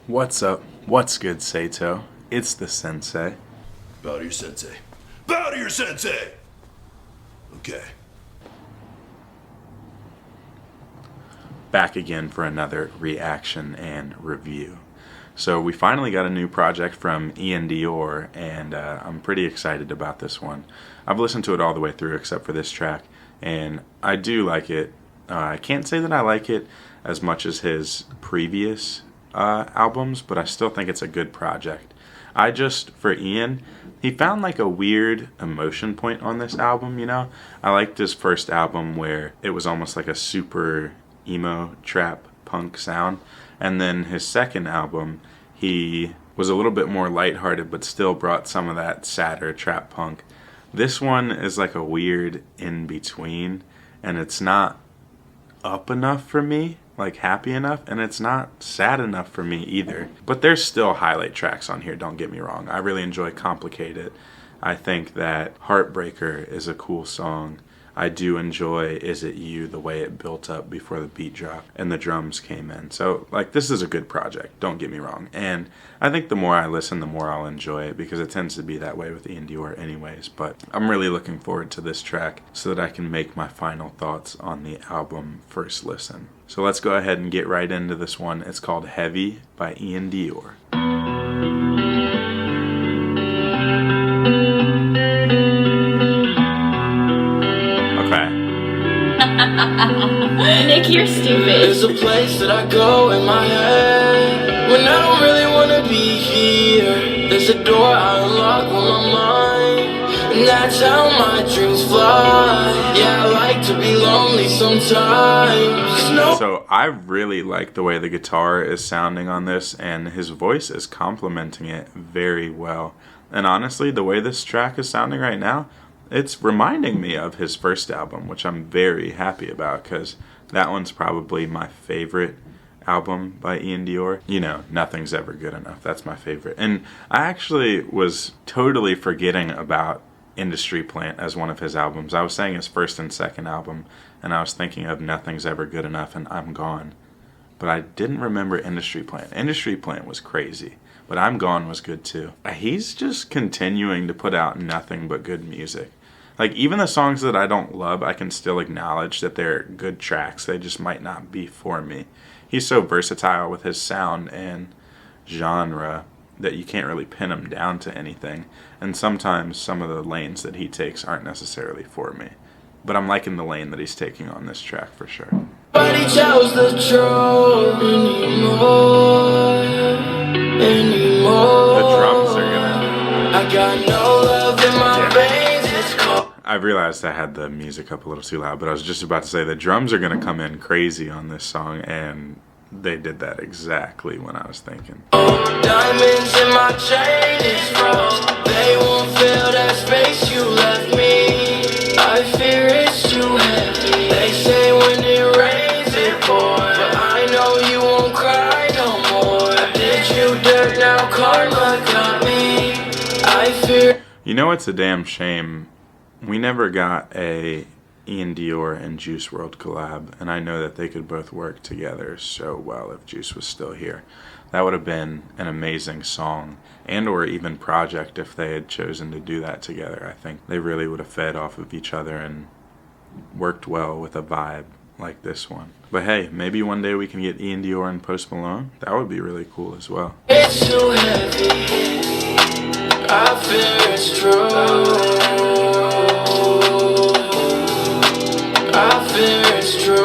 What's up? What's good, Sato? It's the sensei. Bow to your sensei. Bow to your sensei! Okay. Back again for another reaction and review. So we finally got a new project from Iann Dior, and I'm pretty excited about this one. I've listened to it all the way through except for this track, and I do like it. I can't say that I like it as much as his previous albums, but I still think it's a good project. For Iann, he found like a weird emotion point on this album, you know? I liked his first album where it was almost like a super emo trap punk sound. And then his second album, he was a little bit more lighthearted, but still brought some of that sadder trap punk. This one is like a weird in between, and it's not up enough for me, like happy enough, and it's not sad enough for me either. But there's still highlight tracks on here, don't get me wrong. I really enjoy Complicated. I think that Heartbreaker is a cool song. I do enjoy Is It You, the way it built up before the beat dropped and the drums came in. So, like, this is a good project, don't get me wrong. And I think the more I listen, the more I'll enjoy it, because it tends to be that way with Iann Dior anyways. But I'm really looking forward to this track so that I can make my final thoughts on the album first listen. So let's go ahead and get right into this one. It's called Heavy by Iann Dior. Nick, you're stupid. There's a place that I go in my head when I don't really wanna be here. There's a door I unlock with my mind, and that's how my dreams fly. Yeah, I like to be lonely sometimes. So I really like the way the guitar is sounding on this, and his voice is complementing it very well. And honestly, the way this track is sounding right now, it's reminding me of his first album, which I'm very happy about, because that one's probably my favorite album by Iann Dior. You know, Nothing's Ever Good Enough. That's my favorite. And I actually was totally forgetting about Industry Plant as one of his albums. I was saying his first and second album, and I was thinking of Nothing's Ever Good Enough and I'm Gone. But I didn't remember Industry Plant. Industry Plant was crazy, but I'm Gone was good too. He's just continuing to put out nothing but good music. Like, even the songs that I don't love, I can still acknowledge that they're good tracks. They just might not be for me. He's so versatile with his sound and genre that you can't really pin him down to anything. And sometimes some of the lanes that he takes aren't necessarily for me. But I'm liking the lane that he's taking on this track for sure. Nobody tells the truth anymore. The drums are gonna... I got no love in my veins. I realized I had the music up a little too loud, but I was just about to say the drums are going to come in crazy on this song, and they did that exactly when I was thinking. Diamonds in my chain is froze. They won't fill that space you left me. I fear it's too heavy. They say when it rains it pours, but I know you won't cry no more. I did you dirt, now karma got me. I fear. You know, it's a damn shame we never got a Iann Dior and Juice WRLD collab, and I know that they could both work together so well if Juice was still here. That would have been an amazing song, and or even project if they had chosen to do that together. I think they really would have fed off of each other and worked well with a vibe like this one. But hey, maybe one day we can get Iann Dior and Post Malone. That would be really cool as well. It's too heavy. I fear it's true. I fear it's true.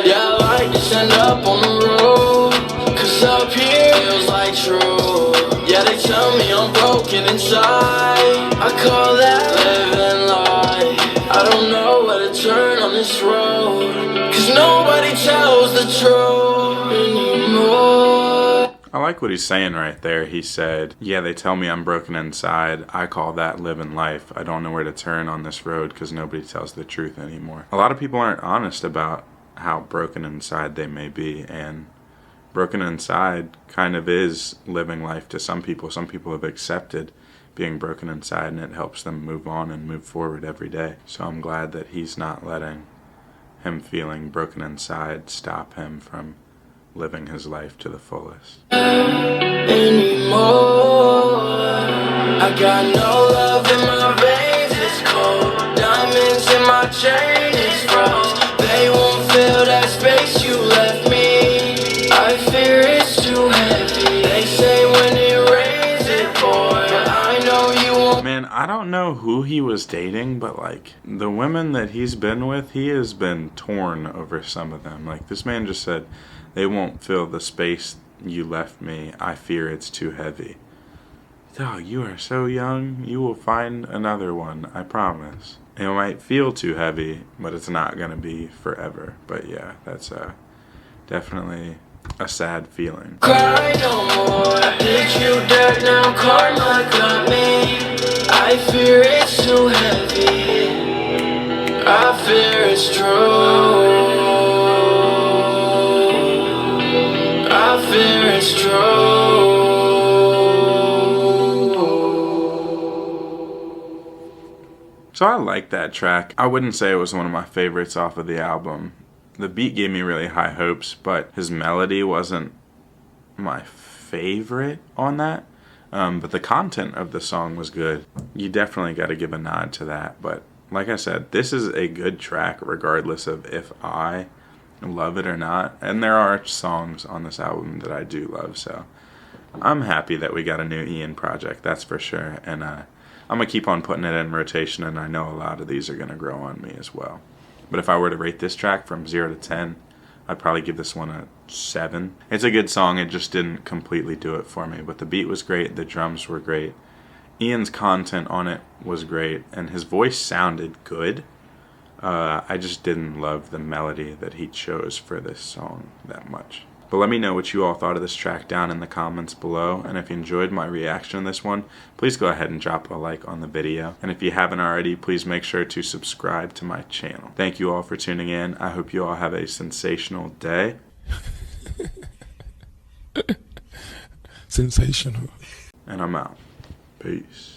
Yeah, I like to stand up on the road, cause up here feels like true. Yeah, they tell me I'm broken inside. I call that living life. I don't know where to turn on this road, cause nobody tells the truth anymore. I like what he's saying right there. He said, yeah, they tell me I'm broken inside. I call that living life. I don't know where to turn on this road because nobody tells the truth anymore. A lot of people aren't honest about how broken inside they may be, and broken inside kind of is living life to some people. Some people have accepted being broken inside, and it helps them move on and move forward every day. So I'm glad that he's not letting him feeling broken inside stop him from living his life to the fullest. Anymore. I got no love in my veins, it's cold. Diamonds in my chain is froze. They won't fill that space you left me. I fear it's too heavy. They say when it rains it pours. I know you won't. Man, I don't know who he was dating, but like the women that he's been with, he has been torn over some of them. Like this man just said, they won't fill the space you left me. I fear it's too heavy. Dog, you are so young. You will find another one, I promise. It might feel too heavy, but it's not gonna be forever. But yeah, that's definitely a sad feeling. Cry no more. Did you dirt now? Karma got me. I fear it's too heavy. I fear it's true. I fear it's true. So I like that track. I wouldn't say it was one of my favorites off of the album. The beat gave me really high hopes, but his melody wasn't my favorite on that. But the content of the song was good. You definitely got to give a nod to that. But like I said, this is a good track regardless of if I love it or not. And there are songs on this album that I do love, so I'm happy that we got a new Iann project, that's for sure. And I'm going to keep on putting it in rotation, and I know a lot of these are going to grow on me as well. But if I were to rate this track from 0 to 10, I'd probably give this one a 7. It's a good song, it just didn't completely do it for me. But the beat was great, the drums were great. Ian's content on it was great, and his voice sounded good. I just didn't love the melody that he chose for this song that much. But let me know what you all thought of this track down in the comments below. And if you enjoyed my reaction to this one, please go ahead and drop a like on the video. And if you haven't already, please make sure to subscribe to my channel. Thank you all for tuning in. I hope you all have a sensational day. Sensational. And I'm out. Peace.